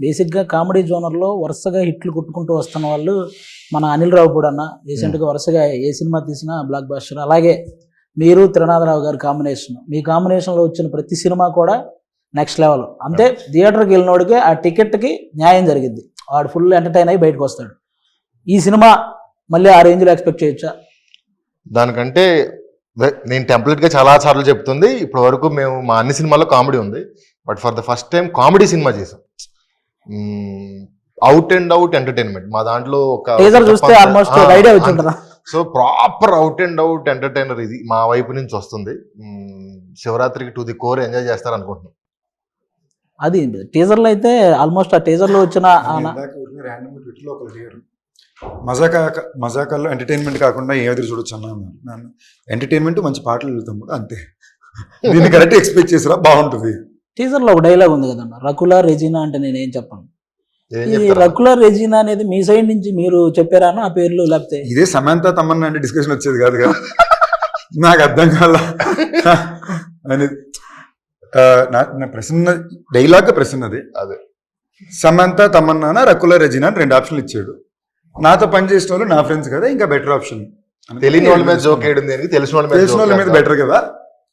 బేసిక్గా కామెడీ జోనర్లో వరుసగా హిట్లు కొట్టుకుంటూ వస్తున్న వాళ్ళు మన అనిల్ రావిపూడి అన్న రీసెంట్గా వరుసగా ఏ సినిమా తీసినా బ్లాక్ బస్టర్. అలాగే మీరు త్రినాథరావు గారి కాంబినేషన్, మీ కాంబినేషన్లో వచ్చిన ప్రతి సినిమా కూడా నెక్స్ట్ లెవెల్. అంతే థియేటర్కి వెళ్ళినోడికి ఆ టికెట్కి న్యాయం జరిగింది, వాడు ఫుల్ ఎంటర్టైన్ అయ్యి బయటకు వస్తాడు. ఈ సినిమా మళ్ళీ ఆ రేంజ్లో ఎక్స్పెక్ట్ చేయొచ్చా? దానికంటే నేను టెంప్లెట్గా చాలా సార్లు చెప్తుంది, ఇప్పటి వరకు మేము మా అన్ని సినిమాల్లో కామెడీ ఉంది, but for the first time comedy cinema చేసాం. అవుట్ అండ్ అవుట్ ఎంటర్టైన్మెంట్ మా దాంట్లో so proper out and out entertainer ఇది మా వైపు నుంచి వస్తుంది. శివరాత్రికి టు ది కోర్ ఎంజాయ్ చేస్తారు అనుకుంటున్నాం. అది టీజర్లో అయితే ఆల్మోస్ట్ ఆ టీజర్లో వచ్చిన మజాకాల్లో ఎంటర్టైన్మెంట్ కాకుండా ఏ ఎదురు చూడొచ్చు అన్నాను. ఎంటర్టైన్మెంట్ మంచి పాటలు వెళ్తాం కూడా అంతే. దీన్ని కరెక్ట్ ఎక్స్పెక్ట్ చేసిరా బాగుంటుంది. టీజర్లో ఒక డైలాగ్ ఉంది కదన్న, రకులా రెజీనా అంటే నేనేం చెప్పను. ఈ రకులా రెజీనా అనేది మీ సైడ్ నుంచి మీరు చెప్పారా ఆ పేర్లు? లేకపోతే ఇదే సమంత తమన్నా అంటే డిస్కషన్ వచ్చేది కాదు కదా, నాకు అర్థం కాల అనేది. నా ప్రశ్న డైలాగ్ ప్రశ్నది అదే, సమంత తమన్నా రకులా రెజీనా అని 2 ఆప్షన్లు ఇచ్చాడు. నాతో పని చేసిన వాళ్ళు నా ఫ్రెండ్స్ కదా, ఇంకా బెటర్ ఆప్షన్. తెలియని వాళ్ళ మీద జోక్ వేయడం దేనికి, తెలిసిన వాళ్ళ మీద బెటర్ కదా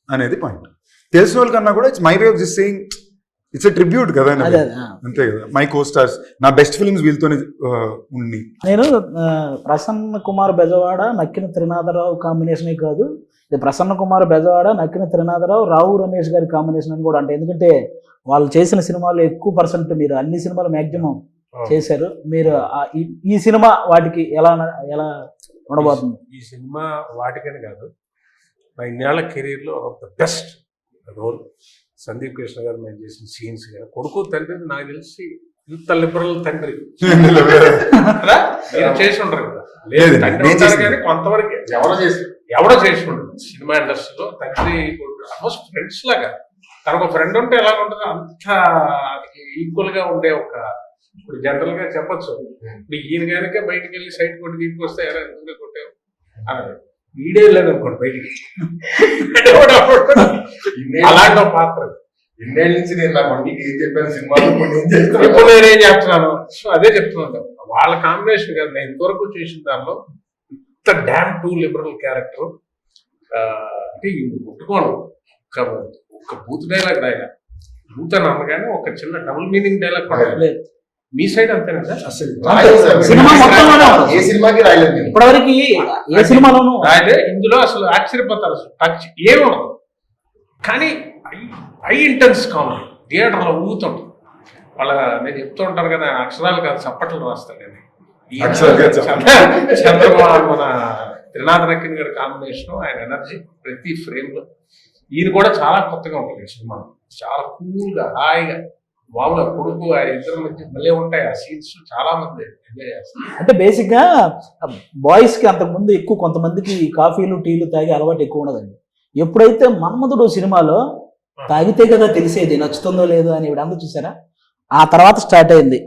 అనేది పాయింట్. తెలిసిన వాళ్ళ కన్నా కూడా it's my way of just saying, it's a tribute కదా, అంతే కదా. మై కో స్టార్స్, నా బెస్ట్ ఫిల్మ్స్ వీళ్ళతోనే ఉండి. నేను ప్రసన్న కుమార్ బెజవాడ నక్కిన త్రినాథరావు కాంబినేషనే కాదు, ఇది ప్రసన్న కుమార్ బెజవాడ నక్కిన త్రినాథరావు రావు రమేష్ గారి కాంబినేషన్ అని కూడా అంటే, ఎందుకంటే వాళ్ళు చేసిన సినిమాలు ఎక్కువ పర్సెంట్ మీరు అన్ని సినిమాలు మ్యాక్సిమం చేశారు. మీరు ఈ సినిమా వాటికి ఎలా ఉండబోతుంది? ఈ సినిమా వాటికని కాదు, నా ఇన్నేళ్ల కెరీర్లో of the best role. Sandeep Krishna గారు మేము చేసిన సీన్స్ కానీ, కొడుకు తండ్రి నాకు తెలిసి ఇంత లిబరల్ తండ్రి చేసి ఉంటారు కదా, లేదు తండ్రి ఉంటారు కానీ కొంతవరకు ఎవడో చేసి ఉండదు సినిమా ఇండస్ట్రీలో. తండ్రి ఆల్మోస్ట్ ఫ్రెండ్స్ లాగా, తనకు ఫ్రెండ్ ఉంటే ఎలా ఉంటుందో అంత ఈక్వల్ గా ఉండే ఒక, ఇప్పుడు జనరల్ గా చెప్పచ్చు, ఇప్పుడు ఈయన కనుక బయటకు వెళ్ళి సైడ్ కొట్టి దీనికి వస్తే ఎలా ఎందుకు కొట్టావు అని వీడే లేదు అనుకోండి బయటికి, అలాంటి పాత్ర. ఇన్నేళ్ళ నుంచి నేను నా కొడుకు ఏం చెప్పాను సినిమాలో ఇప్పుడు నేనేం చెప్తున్నాను, సో అదే చెప్తున్నాను. వాళ్ళ కాంబినేషన్ కదా నేను ఇంతవరకు చేసిన దానిలో ఇంత డ్యామ్ టూ లిబరల్ క్యారెక్టర్ అంటే ముట్టుకోను. ఒక బూత్ డైలాగ్ రాయగా బూత్ అని అనగానే ఒక చిన్న డబుల్ మీనింగ్ డైలాగ్ కూడా మీ సైడ్ అంతేనా? ఏ సినిమాకి రాయలేదు ఇప్పటివరకు, ఏ సినిమాలోనూ రాయలే. ఇందులో అసలు ఆశ్చర్యపోతారు, అసలు టచ్ ఏముండదు, కానీ హై ఇంటెన్స్ కామెడీ థియేటర్లో ఊగుతుంటారు. వాళ్ళ నేను చెప్తూ ఉంటాను కదా, అక్షరాలు కాదు చప్పట్లు రాస్తాను నేను. చంద్రబాబు మన త్రినాథ్ నక్కిన్ గారి కాంబినేషన్, ఆయన ఎనర్జీ ప్రతి ఫ్రేమ్ లో. ఈయన కూడా చాలా కొత్తగా ఉంటుంది సినిమా, చాలా కూల్గా హాయిగా మామూలుగా కొడుకు ఆ ఇద్దరు మధ్య భలే ఉంటాయి ఆ సీన్స్, చాలా మంది ఎంజాయ్ చేస్తారు. అంటే బేసిక్ గా బాయ్స్ కి అంతకుముందు ఎక్కువ కొంతమందికి కాఫీలు టీలు తాగి అలవాటు ఎక్కువ ఉన్నదండి. ఎప్పుడైతే మన్మధుడు సినిమాలో తాగితే కదా తెలిసేది నచ్చుతుందో లేదో అని ఇవిడంతా చూసారా, ఆ తర్వాత స్టార్ట్ అయింది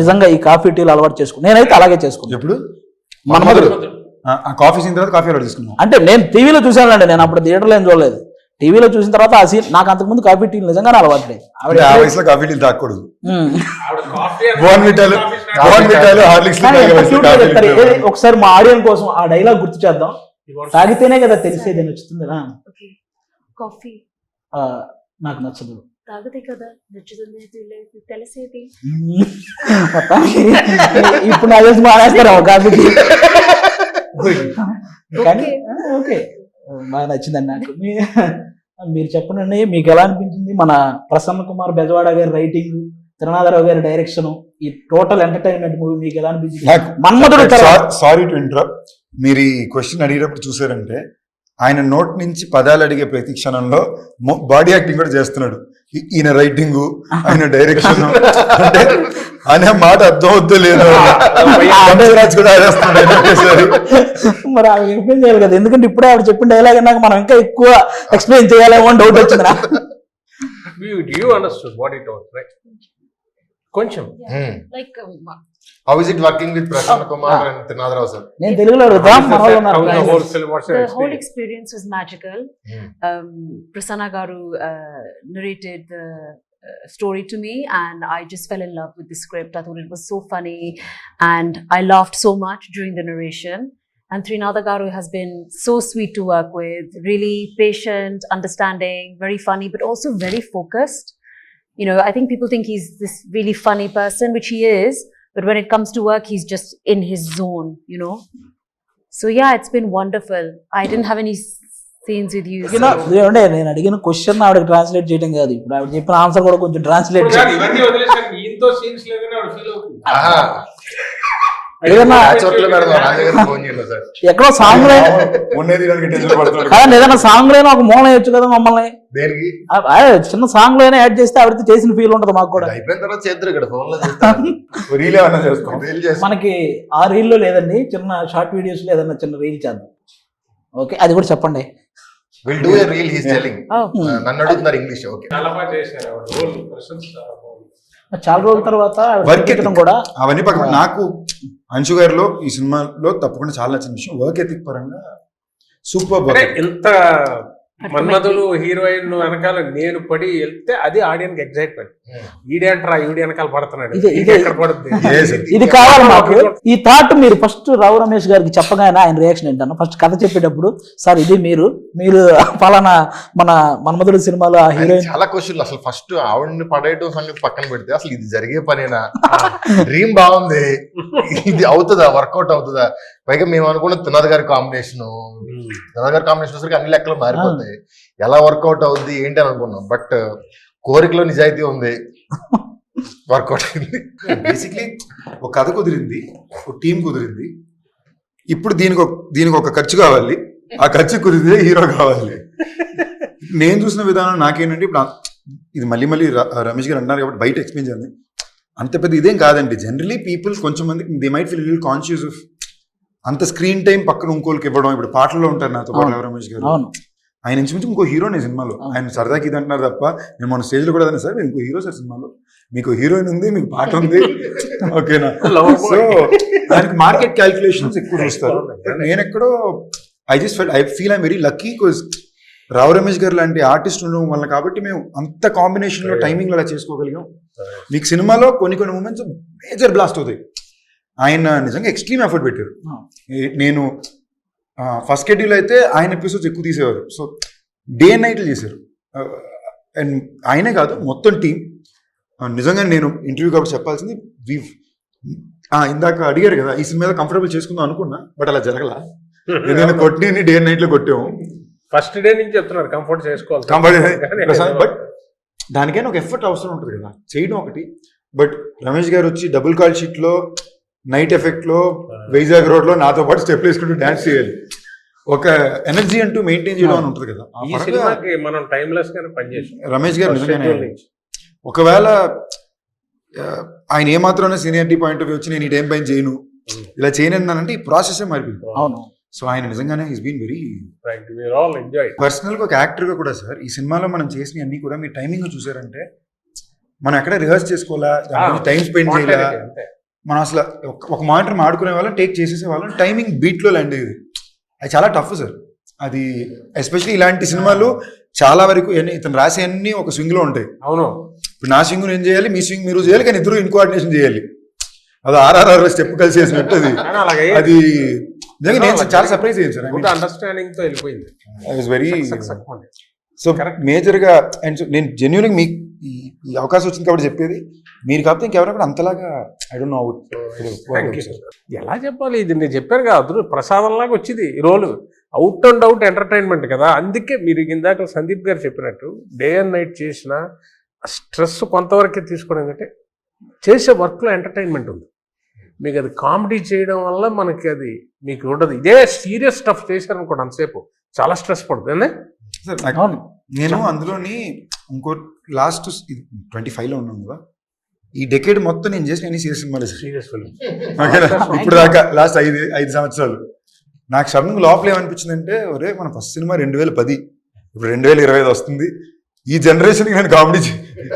నిజంగా ఈ కాఫీ టీలు అలవాటు చేసుకుని. నేనైతే అలాగే చేసుకున్నాను. ఎప్పుడు మన్మధుడు కాఫీ సీన్ తర్వాత కాఫీ అలవాటు చేసుకున్నాను అంటే నేను టీవీలో చూసానండి, నేను అప్పుడు థియేటర్లో ఏం చూడలేదు. టీవీలో చూసిన తర్వాత ఆ సీన్ నాకు అంతకుముందు కాఫీ టీలు నిజంగానే అలవాట్లేదు. ఆ వయసులో కాఫీ టీలు తాగకూడదు. ఒకసారి మా ఆడియన్స్ కోసం ఆ డైలాగ్ గుర్తు చేద్దాం. తాగితేనే కదా తెలిసేది నచ్చుతుంది. కాఫీ నాకు నచ్చదు, తాగితే కదా నచ్చుతుంది తెలిసేది. ఇప్పుడు నాకు తెలిసి మానేస్తారా కాఫీ టీ? కానీ ఓకే, బాగా నచ్చిందండి నాకు. మీరు చెప్పండి, మీకు ఎలా అనిపించింది మన ప్రసన్న కుమార్ బెజవాడ గారి రైటింగ్, త్రినాథరావు గారి డైరెక్షన్, ఈ టోటల్ ఎంటర్టైన్మెంట్ మూవీ మీకు ఎలా అనిపించింది? మన్మధుడు. సారీ టు ఇంటరప్ట్, మీరు ఈ క్వశ్చన్ అడిగేటప్పుడు చూసారంటే ఆయన నోట్ నుంచి పదాలు అడిగే ప్రతి క్షణంలో బాడీ యాక్టింగ్ కూడా చేస్తున్నాడు. ఈయన రైటింగ్, ఆయన డైరెక్షన్ అంటే అనే మాట అర్థం అవుద్దో లేదు కూడా మరి ఆవిడ ఎక్స్ప్లెయిన్ చేయాలి కదా, ఎందుకంటే ఇప్పుడే ఆవిడ చెప్పిన డైలాగ్ అన్నాక మనం ఇంకా ఎక్కువ ఎక్స్ప్లెయిన్ చేయాలేమో అని డౌట్ వచ్చింది నాకు. కొంచెం How is it working with Prasanna Kumar and Trinadharao sir? నేను తెలుగులో అడుగుతాం. The whole experience was magical. Prasanna garu narrated the story to me, and I just fell in love with the script. I thought it was so funny, and I laughed so much during the narration. And Trinada Garu has been so sweet to work with, really patient, understanding, very funny, but also very focused. You know, I think people think he's this really funny person, which he is, but when it comes to work, he's just in his zone, you know. So yeah, it's been wonderful. I didn't have any scenes with you. So. ఏమంటే నేను అడిగిన question ఆవిడకి translate చేయడం కాదు, ఇప్పుడు ఆవిడ చెప్పిన answer కూడా కొంచెం ట్రాన్స్లేట్ ఇప్పుడు కాదు, ఇవన్నీ వదిలేసాను ఈయనతో సీన్స్ లేదని ఆవిడ ఫీల్ అవుతుంది. ఏదన్నా చోట్ల పెడదాం రాజగారికి ఫోన్ చేయండి సార్. ఎక్కడో సాంగ్ ఉన్నది దానికి టెన్షన్ పడుతున్నాడు. కాదండి, ఏదైనా సాంగ్ లోనే ఒక మూల వేయచ్చు కదా మమ్మల్ని, దేనికి చిన్న సాంగ్ లోనే యాడ్ చేస్తే ఆవిడతో చేసిన ఫీల్ ఉంటుంది మాకు కూడా. అయిపోయిన తర్వాత చేద్దరు ఇక్కడ ఫోన్ లో చేస్తారు. రీల్ ఏమన్నా చేసుకో. రీల్ చేస్తాం. మనకి ఆ రీల్లో లేదండి, చిన్న షార్ట్ వీడియోస్ లో ఏదన్నా చిన్న రీల్ చేద్దాం. ఓకే, అది కూడా చెప్పండి. Will do a reel he's telling. Oh. నన్ను అడుగుతున్నారు ఇంగ్లీష్. ఓకే, చాలా బాగా చేశారు ఆవిడ రోల్ పర్సన్స్ చాలా బాగుంది. చాలా రోజుల తర్వాత ఆవిడ వర్క్ కనిపించడం కూడా అవన్నీ పక్కన నాకు అంశు గారిలో ఈ సినిమాలో తప్పకుండా చాలా నచ్చిన విషయం వర్క్ ఎథిక్ పరంగా సూపర్ అంటే ఇంత మన్మధులు హీరోయిన్ వెనకాల నేను పడి వెళ్తే అది ఆడియన్స్ ఎగ్జైట్మెంట్. ఈడేంట్రా ఈడి వెనకాల పడుతున్నాడు, ఇదే- ఇది ఎక్కడ పడుతుంది. ఇది కావాలి మాకు. ఈ థాట్ మీరు ఫస్ట్ రావు రమేష్ గారికి చెప్పగానే ఆయన రియాక్షన్ ఏంటన్నా, ఫస్ట్ కథ చెప్పేటప్పుడు సార్ ఇది మీరు పలానా మన మన్మధుడు సినిమాలో ఆ హీరోయిన్. చాలా క్వశ్చన్లు. అసలు ఫస్ట్ ఆవిడని పడేయడం సంగతి పక్కన పెడితే అసలు ఇది జరిగే పనేనా, డ్రీమ్ బాగుంది, ఇది అవుతుందా, వర్కౌట్ అవుతుందా? పైగా మేము అనుకున్న త్రినాథ్ గారి కాంబినేషన్, త్రినాథ్ గారి కాంబినేషన్ వచ్చరికి అన్ని లెక్కలు మారిపోతాయి. ఎలా వర్కౌట్ అవుద్ది ఏంటి అని అనుకున్నాం, బట్ కోరికలో నిజాయితీ ఉంది, వర్కౌట్ అయింది. బేసిక్లీ ఒక కథ కుదిరింది, ఒక టీం కుదిరింది. ఇప్పుడు దీనికి ఒక ఖర్చు కావాలి, ఆ ఖర్చు కుదిరితే హీరో కావాలి. నేను చూసిన విధానం నాకేంటంటే ఇప్పుడు ఇది మళ్ళీ రమేష్ గారు అంటున్నారు కాబట్టి బయట ఎక్స్ప్లెయిన్ చేయాలి. అంత పెద్ద ఇదేం కాదండి. జనరలీ పీపుల్ కొంచెం మంది they might feel little conscious of అంత స్క్రీన్ టైం పక్కన ఇంకోళ్ళకి ఇవ్వడం. ఇప్పుడు పాటల్లో ఉంటారు నాతో పాటు రమేష్ గారు, అవును, ఆయన ఇంచుమించు ఇంకో హీరోనే సినిమాలో. ఆయన సరదాకి ఇది అంటున్నారు తప్ప నేను మన స్టేజ్ లో కూడా అదే సార్, ఇంకో హీరో సార్ సినిమాలో, మీకు హీరోయిన్ ఉంది, మీకు పాట ఉంది, ఓకేనా. సో దానికి మార్కెట్ క్యాల్కులేషన్స్ ఎక్కువ చూస్తారు. నేను ఎక్కడో I feel I'm very lucky because Rao Ramesh garu లాంటి ఆర్టిస్ట్ ఉండడం వల్ల కాబట్టి మేము అంత కాంబినేషన్ లో టైమింగ్ అలా చేసుకోగలిగాం. మీకు సినిమాలో కొన్ని మూమెంట్స్ మేజర్ బ్లాస్ట్ అవుతాయి. ఆయన నిజంగా ఎక్స్ట్రీమ్ ఎఫర్ట్ పెట్టారు. నేను ఫస్ట్ షెడ్యూల్ అయితే ఆయన ఎపిసోడ్స్ ఎక్కువ తీసేవారు. సో డే అండ్ నైట్లు చేశారు. అండ్ ఆయనే కాదు మొత్తం టీం. నిజంగా నేను ఇంటర్వ్యూ కాబట్టి చెప్పాల్సింది, ఇందాక అడిగారు కదా ఈ సినిమా కంఫర్టబుల్ చేసుకుందాం అనుకున్నా, బట్ అలా జరగల. నేను కొట్టిని డే అండ్ నైట్ లో కొట్టాము. ఫస్ట్ డే నుంచి చెప్తున్నారు కంఫర్ట్ చేసుకోవాలి, బట్ దానికైనా ఒక ఎఫర్ట్ అవసరం ఉంటుంది కదా, చేయడం ఒకటి. బట్ రమేష్ గారు వచ్చి డబుల్ కాల్ షీట్ లో నైట్ ఎఫెక్ట్ లో వైజాగ్ రోడ్ లో నాతో పాటు స్టెప్ వేసుకుంటూ డాన్స్ చేయాలి. ఒక ఎనర్జీ అంటూ మెయింటైన్ చేయడం అని ఉంటుంది కదా. ఈ సినిమాకి మనం టైమ్లెస్ గానే పనిచేసాం. రమేష్ గారు నిజంగానే ఒకవేళ ఆయన ఏమాత్రం సీనియారిటీ పాయింట్ ఆఫ్ వ్యూ వచ్చి నేను ఈ టైం పైన చేయను, ఇలా చేయనన్నానంటే ఈ ప్రాసెస్ మారిపోయింది. అవును. సో ఆయన నిజంగానే is been very enjoy. Personal గా ఒక యాక్టర్ గా కూడా సార్ ఈ సినిమాలో మనం చేసిన అన్ని కూడా మీరు టైమింగ్ చూసారంటే మనం ఎక్కడ రిహర్స్ చేసుకోవాలా, టైం స్పెండ్ చేయాలా, మనం అసలు ఒక మానిటర్ ఆడుకునే వాళ్ళం, టేక్ చేసేసే వాళ్ళం, టైమింగ్ బీట్ లో ల్యాండ్ అయ్యేది. అది చాలా టఫ్ సార్. అది ఎస్పెషల్లీ ఇలాంటి సినిమాలు చాలా వరకు ఇతను రాసే అన్ని ఒక స్వింగ్ లో ఉంటాయి. అవును, ఇప్పుడు నా స్వింగ్ నేను చేయాలి, మీ స్వింగ్ మీరు చేయాలి, కానీ ఇద్దరు ఇన్కోఆర్డినేషన్ చేయాలి. అది ఆర్ఆర్ఆర్ స్టెప్ కలిసి చేసినట్టు అది నిజంగా నేను చాలా సర్ప్రైజ్ అయ్యాను సార్. అండర్స్టాండింగ్ తో వెళ్ళిపోయింది. I was very so major గా. అండ్ నేను జెన్యున్ మీకు ఈ అవకాశం వచ్చింది కాబట్టి చెప్పేది, మీరు కాకపోతే ఇంకెవరైనా కూడా అంతలాగా ఐ డోంట్ నో. ఎలా చెప్పాలి, ఇది నేను చెప్పాను కదా, ప్రసాదం లాగా వచ్చింది ఈ రోలు. అవుట్ అండ్ అవుట్ ఎంటర్టైన్మెంట్ కదా. అందుకే మీరు ఇందాక సందీప్ గారు చెప్పినట్టు డే అండ్ నైట్ చేసిన స్ట్రెస్ కొంతవరకే తీసుకోవడం కంటే చేసే వర్క్లో ఎంటర్టైన్మెంట్ ఉంది. మీకు అది కామెడీ చేయడం వల్ల మనకి అది మీకు ఉండదు. ఇదే సీరియస్ స్టఫ్ చేశారనుకోండి అంతసేపు చాలా స్ట్రెస్ పడుతుంది. నేను అందులోని ఇంకో లాస్ట్ 25 లో ఉన్నాను కదా, ఈ డెకేడ్ మొత్తం నేను చేసిన అన్ని సీరియస్ సినిమాలు. సీరియస్ ఫిల్మ్ ఇప్పుడు దాకా లాస్ట్ 5 సంవత్సరాలు నాకు సడన్గా లోపల ఏమనిపించిందంటే, ఒరే మన ఫస్ట్ సినిమా 2010, ఇప్పుడు 2025 వస్తుంది, ఈ జనరేషన్కి నేను కామెడీ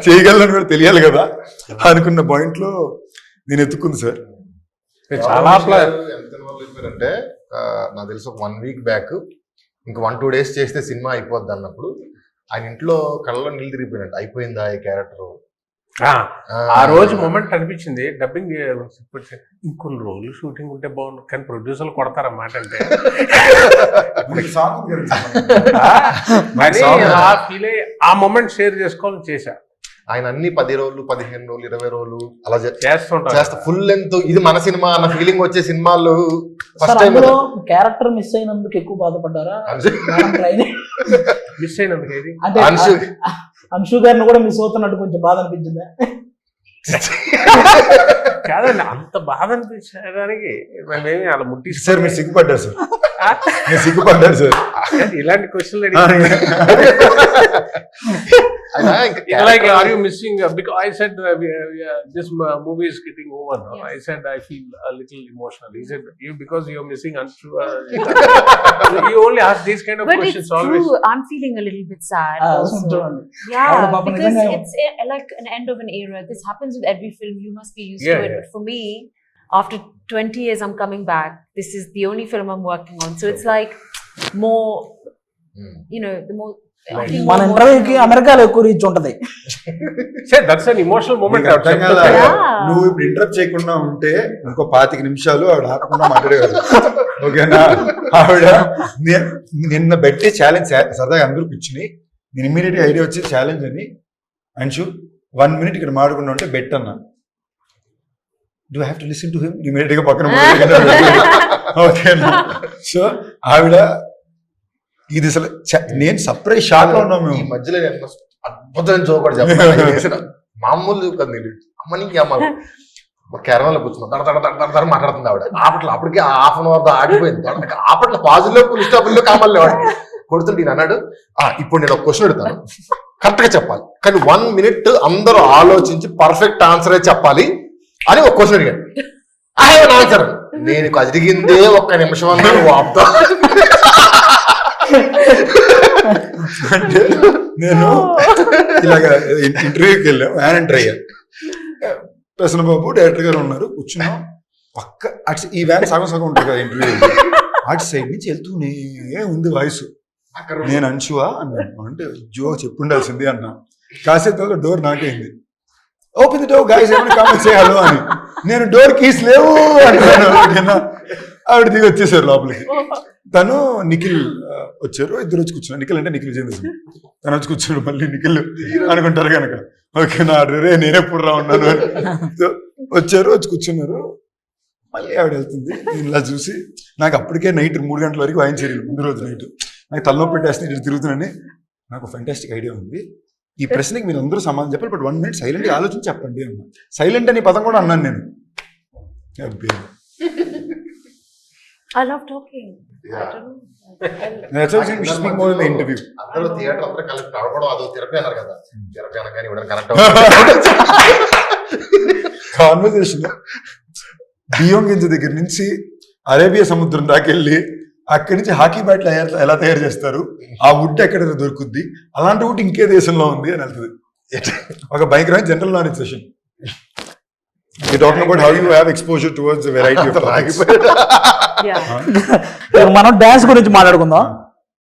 చేయగలను కూడా తెలియాలి కదా అనుకున్న పాయింట్ లో నేను ఎత్తుకుంది సార్. చాలా అంటే నాకు తెలుసు 1 వీక్ బ్యాక్ ఇంకా 1-2 డేస్ చేస్తే సినిమా అయిపోద్ది అన్నప్పుడు ఆయన ఇంట్లో కళ్ళలో నీళ్ళు తిరిగిపోయినట్టు అయిపోయిందా ఈ క్యారెక్టర్. ఆ రోజు మొమెంట్ అనిపించింది. డబ్బింగ్ ఇంకొన్ని రోజులు షూటింగ్ ఉంటే బాగుండు, కానీ ప్రొడ్యూసర్లు కొడతారన్నమాట. అంటే ఆ ఫీల్ ఆ మొమెంట్ షేర్ చేసుకోవాలని చేశా. ఆయన అన్ని 10 రోజులు 15 రోజులు 20 రోజులు అలా చేస్తుంటా చేస్తా ఫుల్ లెంత్ ఇది మన సినిమా అన్న ఫీలింగ్ వచ్చే సినిమాలు సార్ ఫస్ట్ టైం అందులో క్యారెక్టర్ మిస్ అయినందుకు ఎక్కువ బాధపడ్డారా? మిస్ అయినందుకు ఏది అంటే అంశు గారిని కూడా మిస్ అవుతున్నట్టు కొంచెం బాధ అనిపించిందా? కాదండి, అంత బాధ అనిపించడానికి మేమేమి అలా సార్ మీరు సిగ్గుపడ్డారు సార్, మీరు సిగ్గుపడ్డారు సార్ ఇలాంటి క్వశ్చన్లు like, are you missing because I said this movie is getting over now. I said I feel a little emotional. He said because you're missing Anshu. You only ask these kind of But questions it's always. true. I'm feeling a little bit sad. Also. Yeah, Avada paapam because nijanga- it's like an end of an era. This happens with every film. You must be used Yeah, to it. yeah. But for me, after 20 years, I'm coming back. This is the only film I'm working on. So it's like more, you know, the more. I feel మన more ఇంటర్వ్యూకి emotional. అమెరికాలో ఎక్కువ reach ఉంటది. Say that's an emotional moment. నీకు అర్థం కాదా? Yeah. నువ్వు ఇప్పుడు ఇంటరప్ట్ చేయకుండా ఉంటే ఇంకో 25 నిమిషాలు ఆవిడ ఆపకుండా మాట్లాడేవారు. ఓకేనా? ఆవిడ నిన్న పెట్టి ఛాలెంజ్ సరదాగా అందరూ కూర్చుని నేను ఇమీడియట్ గా ఐడియా వచ్చి ఛాలెంజ్ అని అంశు 1 minute ఇక్కడ మాట్లాడకుండా ఉంటే బెట్ అన్నా. Do have to listen to him immediate గా పక్కన ఓకేనా? సో ఆవిడ ఇది అసలు నేను సర్ప్రైజ్ షాక్ లో ఉన్నాం ఈ మేము. మధ్యలో నేను అద్భుతమైన జోక్ కూడా చెప్పాను. మామూలు కదా అమ్మనికి అమ్మ కేరళలో కూర్చున్నాం దడ మాట్లాడుతుంది ఆవిడ. అప్పటికే ½ ఆగిపోయింది. అప్పట్లో పాజిటివ్ లో పులిస్టాపుల్లో కామల్లో కొడుతుంటే నేను అన్నాడు ఇప్పుడు నేను ఒక క్వశ్చన్ అడుగుతాను కరెక్ట్ గా చెప్పాలి, కానీ 1 minute అందరూ ఆలోచించి పర్ఫెక్ట్ ఆన్సరే చెప్పాలి అని ఒక క్వశ్చన్ అడిగాను. I have an answer. నేను అడిగిందే 1 నిమిషం అన్నా నువ్వు ఆపుతా. అంటే నేను ఇలాగ ఇంటర్వ్యూకి వెళ్ళాం, వ్యాన్ అయ్యా. ప్రసన్నబాబు డైరెక్టర్ గారు ఉన్నారు, కూర్చున్నాం పక్క అటు ఈ వ్యాన్ సగం ఉంటుంది కదా ఇంటర్వ్యూ, అటు సైడ్ నుంచి వెళ్తూనే ఉంది వాయిస్. నేను అంశువా అన్నాను. అంటే జో చెప్పుండాల్సింది అన్నా. కాసేపు డోర్ నాకైంది. ఓపెన్ ది డోర్ గైస్ ఎవరి కామెంట్ చేయాలి అని. నేను డోర్ కీస్ లేవు అంటున్నాను. ఆవిడ దిగి వచ్చేసారు లోపలికి. తను నిఖిల్ వచ్చారు, ఇద్దరు వచ్చి కూర్చున్నారు. నిఖిల్ అంటే నిఖిల్ విజేంద్ర, తను వచ్చి కూర్చున్నాడు. మళ్ళీ నిఖిల్ అనుకుంటారు కనుక ఓకే నా రే నేనెప్పుడు రా ఉన్నాను అని వచ్చారు, వచ్చి కూర్చున్నారు. మళ్ళీ ఆవిడ వెళ్తుంది. నేను ఇలా చూసి నాకు అప్పటికే నైట్ 3 గంటల వరకు వాయించారు. ముందు రోజు నైట్ నాకు తలనొప్పి పెట్టేస్తే ఇటు తిరుగుతున్నాను. నాకు ఫెంటాస్టిక్ ఐడియా ఉంది, ఈ ప్రశ్నకి మీరు అందరూ సమాధానం చెప్పాలి, బట్ 1 minute సైలెంట్గా ఆలోచించి చెప్పండి అన్నా. సైలెంట్ అనే పదం కూడా అన్నాను నేను. I love talking. I don't know. Interview అందరూ థియేటర్ అందరూ కలిపి నడవడం అదో థెరపీ అన్నారు కదా. థెరపీ అనగానే ఇవ్వడం కనెక్ట్ కాన్వర్సేషన్ బియ్యం గింజ దగ్గర నుంచి అరేబియా సముద్రం దాకా వెళ్ళి అక్కడి నుంచి హాకీ బ్యాట్లు ఎలా తయారు చేస్తారు, ఆ వుడ్ ఎక్కడ దొరుకుద్ది, అలాంటి వుడ్ ఇంకే దేశంలో ఉంది అని వెళ్తుంది. ఒక భయంకరమైన general knowledge session. You're talking about how you have exposure towards a variety of topics. Yeah. మనం డాన్స్ గురించి మాట్లాడుకుందాం.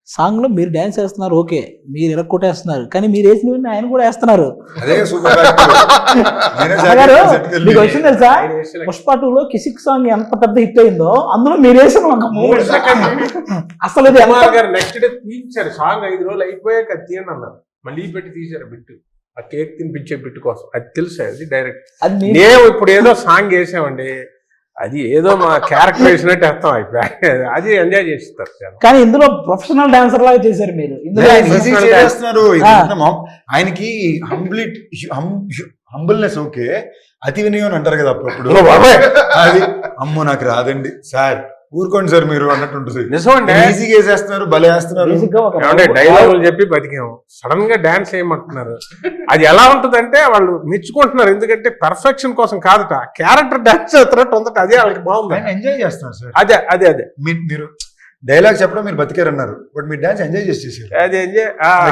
సాంగ్ లో మీరు డాన్స్ వేస్తున్నారు, ఓకే, మీరు ఇరక్కొట్టేస్తున్నారు, కానీ మీరు వేసిన ఆయన కూడా వేస్తున్నారు. అదే సూపర్. మీకు వచ్చింది తెలుసా, పుష్ప 2లో కిసిక్ సాంగ్ ఎంత పెద్ద హిట్ అయిందో అందులో మీరు వేసిన ఒక 3 సెకండ్ అసలు ఇది కుమార్ గారు నెక్స్ట్ డే తీయించారు సాంగ్. 5 రోజులు అయిపోయాక తీయండి అన్నారు, మళ్ళీ పెట్టి తీశారు బిట్టు, ఆ కేక్ తినిపించే బిట్టు కోసం. అది తెలుసా, అది డైరెక్ట్. అది మేము ఇప్పుడు ఏదో సాంగ్ వేసామండి, అది ఏదో మా క్యారెక్టర్ వేసినట్టు అర్థం అయిపోయి అది ఎంజాయ్ చేస్తారు. కానీ ఇందులో ప్రొఫెషనల్ డాన్సర్ లాగా చేశారు మీరు. ఇందులో ఆయనకి హంబుల్నెస్ ఓకే, అతి వినయం అని అంటారు కదా అప్పుడప్పుడు. అది అమ్మో నాకు రాదండి సార్, ఊరుకోండి సార్ మీరు అన్నట్టు ఉంటుంది. నిజమండి, ఈజీగా వేసేస్తున్నారు, భలే వేస్తున్నారు. డైలాగులు చెప్పి బతికాము, సడన్ గా డాన్స్ చేయమంటున్నారు. అది ఎలా ఉంటుందంటే వాళ్ళు మెచ్చుకుంటున్నారు, ఎందుకంటే పర్ఫెక్షన్ కోసం కాదుట, క్యారెక్టర్ డాన్స్ చేస్తున్నట్టు ఉందట. అదే వాళ్ళకి బాగుంది, ఎంజాయ్ చేస్తున్నారు సార్. అదే అదే అదే మీరు డైలాగ్ చెప్పడం మీరు బతికారు అన్నారు, బట్ మీరు డాన్స్ ఎంజాయ్ చేసేసారు. అది ఎంజాయ్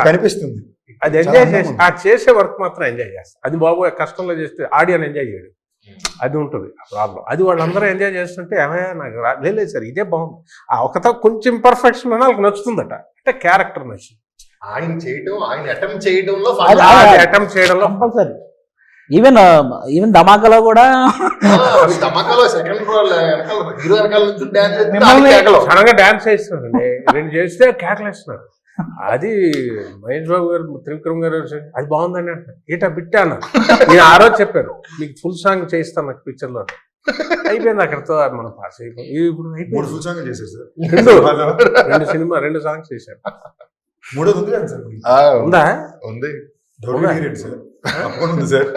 కనిపిస్తుంది. అది ఎంజాయ్ చేసి ఆ చేసే వర్క్ మాత్రం ఎంజాయ్ చేస్తారు. అది బాబు కష్టంలో చేస్తే ఆడియన్ ఎంజాయ్ చేయడు, అది ఉంటుంది ప్రాబ్లం. అది వాళ్ళందరూ ఎంజాయ్ చేస్తుంటే ఏమైనా నాకు లేదు సార్ ఇదే బాగుంది, ఆ ఒకతో కొంచెం ఇంపర్ఫెక్షన్ అని వాళ్ళకి నచ్చుతుందట, అంటే క్యారెక్టర్ నచ్చింది. ఆయన అటెంప్ట్ చేయడంలో అటెంప్ట్ చేయడంలో కంపల్సరీ. ఈవెన్ ధమాకాలో కూడా ధమాకాలో సెకండ్ హీరో వెనకాల నుంచి మిమ్మల్ని- సడన్ గా డాన్స్ చేస్తున్నారు, 2 చేస్తే కేకలేస్తున్నారు. అది మహేష్ బాబు గారు, త్రివిక్రమ్ గారు అది బాగుందని అంటారు. ఏటా బిట్టా అన్న, నేను ఆ రోజు చెప్పాను మీకు ఫుల్ సాంగ్ చేయిస్తాను నాకు పిక్చర్ లో. అయిపోయింది అక్కడితో, మనం పాస్ అయిపోయి ఇప్పుడు 3 అయిపోయింది. ఫుల్ సాంగ్ చేశారు సార్. 2 సాంగ్స్ చేశారు. 3 ఉంది కదా సార్, ఉందా? ఉంది. సార్ తప్పకుండా ఉంది సార్.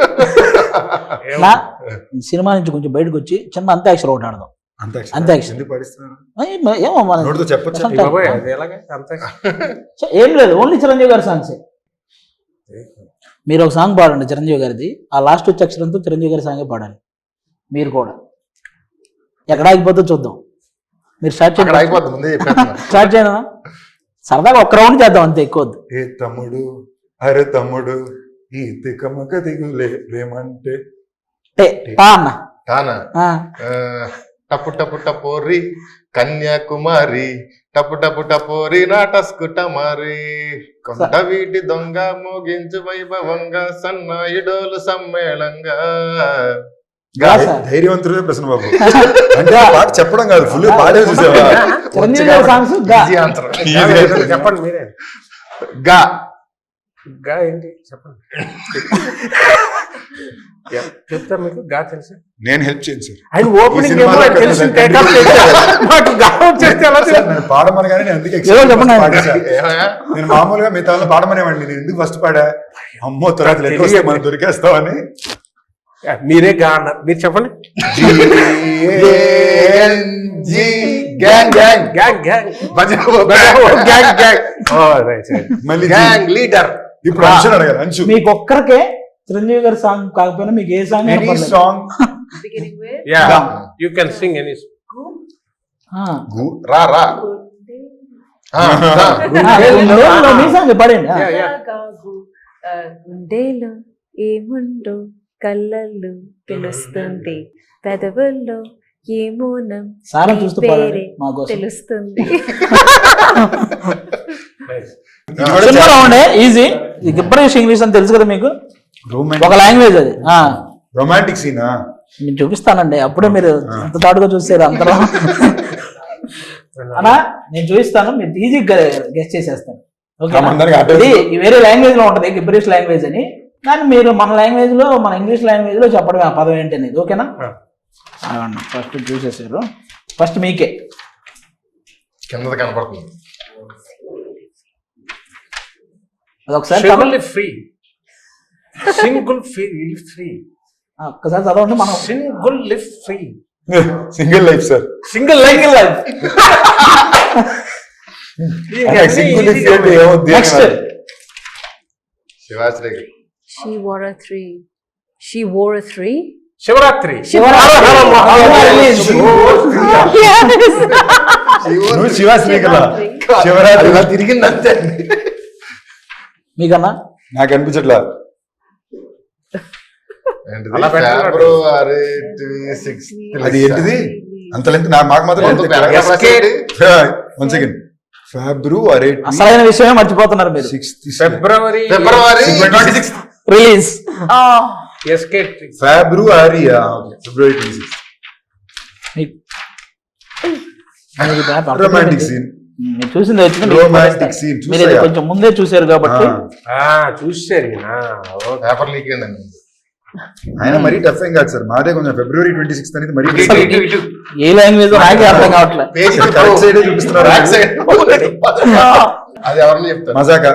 నా సినిమా నుంచి కొంచెం బయటకు వచ్చి చిన్న అంత్యాక్షరి ఒకటి ఆడదాం. అంత్యాక్షరి. ఎందుకు పాడిస్తున్నారు? ఏమో మన నోటితో చెప్పొచ్చు. అసలు బాబోయ్, అది ఎలాగే అంతే. ఏం లేదు, ఓన్లీ చిరంజీవి గారి సాంగ్సే. మీరు ఒక సాంగ్ పాడండి చిరంజీవి గారిది, ఆ లాస్ట్ వచ్చే అక్షరంతో చిరంజీవి గారి సాంగే పాడాలి. మీరు కూడా ఎక్కడ ఆగిపోతే చూద్దాం. మీరు స్టార్ట్ అక్కడ చేయండి. అయిపోతుంది, ముందే చెప్పేస్తున్నా. స్టార్ట్ చేయనా? సరదాగా ఒక్క రౌండ్ చేద్దాం అంతే, ఎక్కువ వద్దు. ఏ తమ్ముడు, అరే తమ్ముడు, ఈ తికమక దిగులే ప్రేమంటే. పా అన్న. కానా ఆ, టపు టపు టపోరి కన్యాకుమారి, టపు టపు టపోరి నాటస్కుటమారి, కొండ వీటి దొంగ మోగించు వైభవంగా సన్నాయిడోలు సమ్మేళంగా. గాస. ధైర్యవంతుడే ప్రశ్న బాబు. అంటే ఆ పాట చెప్పడం కాదు, ఫుల్ పాడే చూసావా? చిరంజీవి గారి సాంగ్స్ గా. Easy answer. చెప్పండి మీరే. గా గా ఏంటి చెప్పండి. చెప్తా మీకు గా తెలుసు. నేను హెల్ప్ చేయను సార్. ఆయన ఓపెనింగ్ ఈ సినిమాలో ఏమో తెలిసి పెట్టలేదు. టేకప్ చేశారు. మాకు గా వచ్చేస్తే ఎలా సార్, నేను పాడమనగానే నేను అందుకే ఏదో చెప్పండి. పాడా సార్. ఏమయ్యా? నేను మామూలుగా మిగతా వాళ్ళని పాడమనేవాడిని, నేను ఎందుకు ఫస్ట్ పాడా? అమ్మో తర్వాత లెక్క వస్తే మనం దొరికేస్తామని. మీరే గా అన్నారు, మీరు చెప్పండి. Gang gang gang gang gang gang gang. మళ్ళీ గ్యాంగ్ లీడర్. ఇప్పుడు అంశు అడగాలి. అంశు, మీకు ఒక్కరికే చిరంజీవి గారి సాంగ్ కాకపోయినా మీకు ఏ song any song. Beginning with yeah you can sing any. రా రా. రా. మీ సాంగ్ పడండి. గుండెలో ఏముండో కళ్ళల్లో తెలుస్తుంది, పెదవుల్లో ఏమోనం సారా చూస్తూ పాడండి మా కోసం. తెలుస్తుంది. చిన్న రౌండ్, ఈజీ. గిబ్బరిష్ ఇంగ్లీష్ అని తెలుసు కదా మీకు, ఒక లాంగ్వేజ్ అది. రొమాంటిక్ సీనా? నేను చూపిస్తానండి, అప్పుడే మీరు అంత తాడుగా చూసారు అంతలో. అన్నా నేను చూపిస్తాను, మీరు ఈజీగా గెస్ట్ చేసేస్తాను. ఓకే, అందరికీ అర్థం ఇది వేరే లాంగ్వేజ్ లో ఉంటది, గిబ్బరిష్ లాంగ్వేజ్ అని. కానీ మీరు మన లాంగ్వేజ్ లో, మన ఇంగ్లీష్ లాంగ్వేజ్ లో చెప్పడమే ఆ పదం ఏంటి అనేది. ఓకేనా? ఫస్ట్ చూసేసారు, ఫస్ట్ మీకే. కింద కనపడుతుంది. అదొకసారి ఫ్రీ సింగిల్ ఫ్రీ ఒక్కసారి చదవండి మనం. Single lift free single life sir. Single life. Single life అంటే ఏమవుద్ది? Next Shivashri. She wore a 3. She wore a 3. Shivaratri. నువ్వు శివాశ్రీ కదా? శివరాత్రి ఇలా తిరిగింది అంతే. మీకన్నా నాకు అనిపించట్లా. అలా పెట్టాలి. ఫిబ్రవరి 26. అది ఏంటిది అంత లెంత్? మాకు మాత్రం వన్ సెకండ్. ఫిబ్రవరి అసలైన విషయమే మర్చిపోతున్నారు మీరు. 6th February 26. రిలీజ్. ఎస్కేట్. ఫిబ్రవరి 26. Romantic scene. మీరు చూసింది వచ్చింది, రొమాంటిక్ సీన్ మీరు ఇది కొంచెం ముందే చూసారు కాబట్టి. చూసారు పేపర్ లీక్ అయిందండి. ఆయన మరీ టఫ్ ఏం కాదు సార్, మాదే కొంచెం ఫిబ్రవరి 26 అనేది మరీ ఏ లాంగ్వేజ్ నాకే అర్థం కావట్లేదు. కరెక్ట్ సైడ్ చూపిస్తున్నారు. అది ఎవరిని చెప్తారు? మజాకా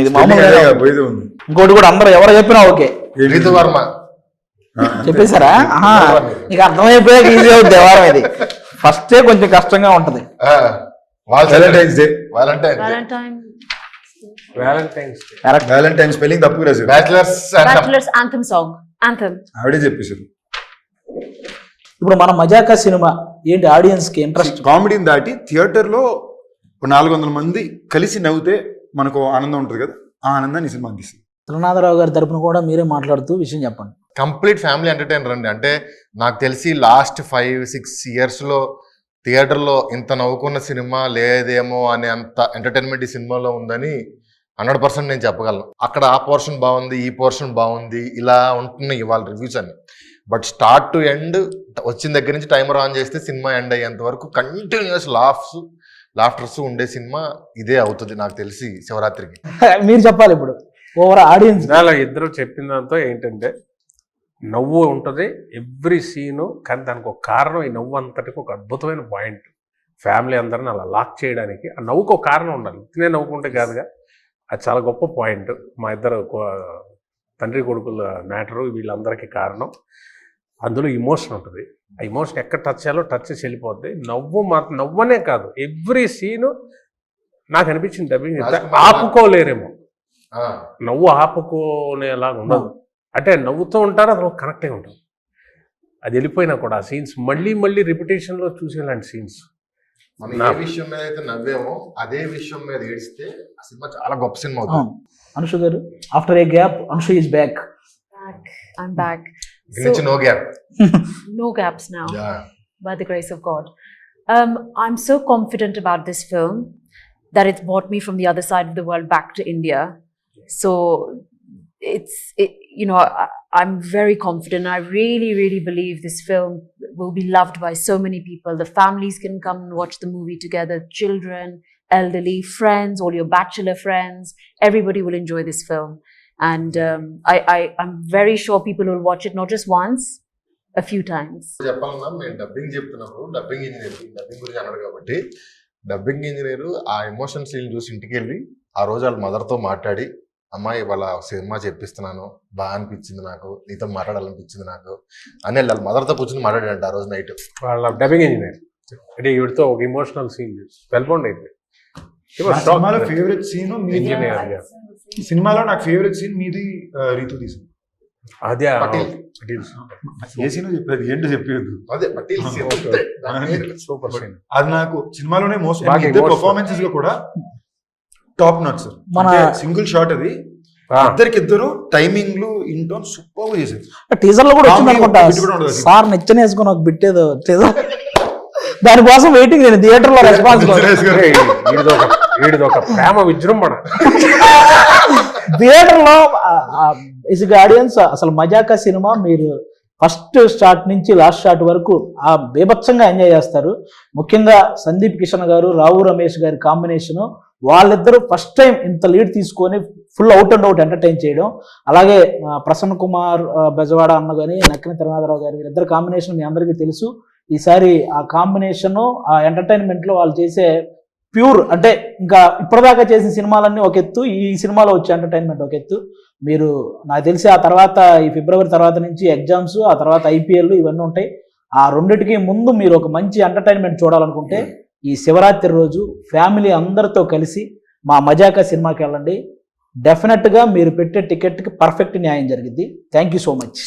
ఇది మామూలుగా పోయేది ఉంది. ఇంకోటి కూడా అందరూ ఎవరు చెప్పినా ఓకే రితు వర్మ. చెప్పేశారా? నీకు అర్థమైపోయాక ఈజీ అవుతుంది వారం. ఇది ఫస్టే కొంచెం కష్టంగా ఉంటది. Valentine's day. వ్యాలంటైన్ స్పెల్లింగ్ తప్పు రాశారు. Bachelor's anthem song. Anthem. ఆవిడే చెప్పేశారు. ఇప్పుడు మన మజాకా సినిమా ఏంటి, ఆడియన్స్ కి ఇంట్రెస్ట్? కామెడీని దాటి థియేటర్ లో 400 మంది కలిసి నవ్వుతే మనకు ఆనందం ఉంటుంది కదా, ఆ ఆనందాన్ని ఈ సినిమా అందిస్తుంది. త్రినాథరావు గారి తరపున కూడా మీరే మాట్లాడుతూ విషయం చెప్పండి. కంప్లీట్ ఫ్యామిలీ ఎంటర్టైనర్ అండి. అంటే నాకు తెలిసి లాస్ట్ 5-6 years లో థియేటర్లో ఇంత నవ్వుకున్న సినిమా లేదేమో అనే అంత ఎంటర్టైన్మెంట్ ఈ సినిమాలో ఉందని 100% నేను చెప్పగలను. అక్కడ ఆ పోర్షన్ బాగుంది, ఈ పోర్షన్ బాగుంది, ఇలా ఉంటున్నాయి ఇవాళ రివ్యూస్ అన్ని. బట్ స్టార్ట్ టు ఎండ్ వచ్చిన దగ్గర నుంచి టైమర్ ఆన్ చేస్తే సినిమా ఎండ్ అయ్యేంత వరకు కంటిన్యూస్ లాఫ్టర్స్ ఉండే సినిమా ఇదే అవుతుంది నాకు తెలిసి శివరాత్రికి. మీరు చెప్పాలి ఇప్పుడు ఓవర్ ఆడియన్స్. ఇవాళ ఇద్దరు చెప్పిన దాంతో ఏంటంటే నవ్వు ఉంటుంది ఎవ్రీ సీను, కానీ దానికి ఒక కారణం, ఈ నవ్వు అంతటికి ఒక అద్భుతమైన పాయింట్. ఫ్యామిలీ అందరిని అలా లాక్ చేయడానికి ఆ నవ్వుకు ఒక కారణం ఉండాలి, తినే నవ్వుకుంటే కాదుగా. అది చాలా గొప్ప పాయింట్. మా ఇద్దరు తండ్రి కొడుకుల మ్యాటరు వీళ్ళందరికీ కారణం. అందులో ఇమోషన్ ఉంటుంది, ఆ ఇమోషన్ ఎక్కడ టచ్ చేయాలో టచ్ చేసి వెళ్ళిపోద్ది. నవ్వనే కాదు, ఎవ్రీ సీను నాకు అనిపించింది డబ్బింగ్ ఆపుకోలేరేమో, నవ్వు ఆపుకోనేలాగా ఉండదు. అంటే నవ్వుతూ ఉంటారు, అది కనెక్ట్ అయి ఉంటుంది. అది వెళ్ళిపోయినా కూడా ఆ సీన్స్ మళ్ళీ మళ్ళీ రిపిటేషన్లో చూసేలాంటి సీన్స్. మనం ఏ విషయం మీద అయితే నవ్వేమో అదే విషయం మీద ఏడిస్తే ఆ సినిమా చాలా గొప్ప సినిమా అవుతుంది. అనుషు గారు, after a gap Anushu is back. I'm back. No gap. No gaps now, by the grace of God. I'm so confident about this film that it's brought me from the other side of the world back to India. So I'm very confident. I really, really believe this film will be loved by so many people. The families can come and watch the movie together, children, elderly, friends, all your bachelor friends, everybody will enjoy this film. And I'm very sure people will watch it not just once, a few times. చెప్పాలన్నా మేము dubbing చెప్తున్నప్పుడు dubbing గురించి అన్నాడు కాబట్టి dubbing engineer ఆ emotion scene చూసి ఇంటికి వెళ్ళి ఆ రోజు వాళ్ళ మదర్తో మాట్లాడి, అమ్మాయి వాళ్ళ సినిమా చెప్పిస్తున్నాను, బాగా అనిపించింది నాకు, నీతో మాట్లాడాలనిపించింది నాకు అని వాళ్ళ మదర్తో కూర్చొని మాట్లాడాడంట ఆ రోజు నైట్. వాళ్ళ డబ్బింగ్ ఇంజనీర్ అంటే వీడితో ఒక ఇమోషనల్ సీన్ వెల్బౌండ్ అయిపోయింది. సినిమాలో ఫేవరెట్ సీన్ సినిమాలో నాకు ఫేవరెట్ సీన్ మీది రీతు తీసింది. అదే ఏ సీన్ చెప్పేది ఏంటో చెప్పేది, అదే పటేల్ సూపర్ సీన్. అది నాకు సినిమాలోనే మోస్ట్ బాగా పర్ఫార్మెన్సెస్ లో కూడా టాప్ నాట్ సార్. మన సింగిల్ షాట్ అది, ఇద్దరు టైమింగ్లు ఇంటో సూపర్ గా చేశారు. టీజర్ లో కూడా వచ్చింది అనుకుంటా సార్, నెచ్చని వేసుకుని ఒక బిట్టేదో టీజర్, దానికోసం వెయిటింగ్. నేను థియేటర్ లో రెస్పాన్స్ వీడిది ఒక ప్రేమ విజృంభణ థియేటర్ లో. ఆడియన్స్ అసలు మజాకా సినిమా మీరు ఫస్ట్ స్టార్ట్ నుంచి లాస్ట్ షాట్ వరకు ఆ బీభత్సంగా ఎంజాయ్ చేస్తారు. ముఖ్యంగా సందీప్ కిషన్ గారు, రావు రమేష్ గారి కాంబినేషన్, వాళ్ళిద్దరూ ఫస్ట్ టైం ఇంత లీడ్ తీసుకొని full out and out entertain చేయడం. అలాగే ప్రసన్న కుమార్ బెజవాడ అన్న కానీ నక్కిన తిరునాథరావు గారి వీరిద్దరు కాంబినేషన్ మీ అందరికీ తెలుసు. ఈసారి ఆ కాంబినేషన్ ఆ ఎంటర్టైన్మెంట్లో వాళ్ళు చేసే ప్యూర్, అంటే ఇంకా ఇప్పటిదాకా చేసిన సినిమాలన్నీ ఒక ఎత్తు, ఈ సినిమాలో వచ్చే ఎంటర్టైన్మెంట్ ఒక ఎత్తు. మీరు నాకు తెలిసి ఆ తర్వాత ఈ ఫిబ్రవరి తర్వాత నుంచి ఎగ్జామ్స్, ఆ తర్వాత IPL ఇవన్నీ ఉంటాయి. ఆ రెండిటికి ముందు మీరు ఒక మంచి ఎంటర్టైన్మెంట్ చూడాలనుకుంటే ఈ శివరాత్రి రోజు ఫ్యామిలీ అందరితో కలిసి మా మజాకా సినిమాకి వెళ్ళండి. డెఫినెట్గా మీరు పెట్టే టికెట్కి పర్ఫెక్ట్ న్యాయం జరిగింది. Thank you so much.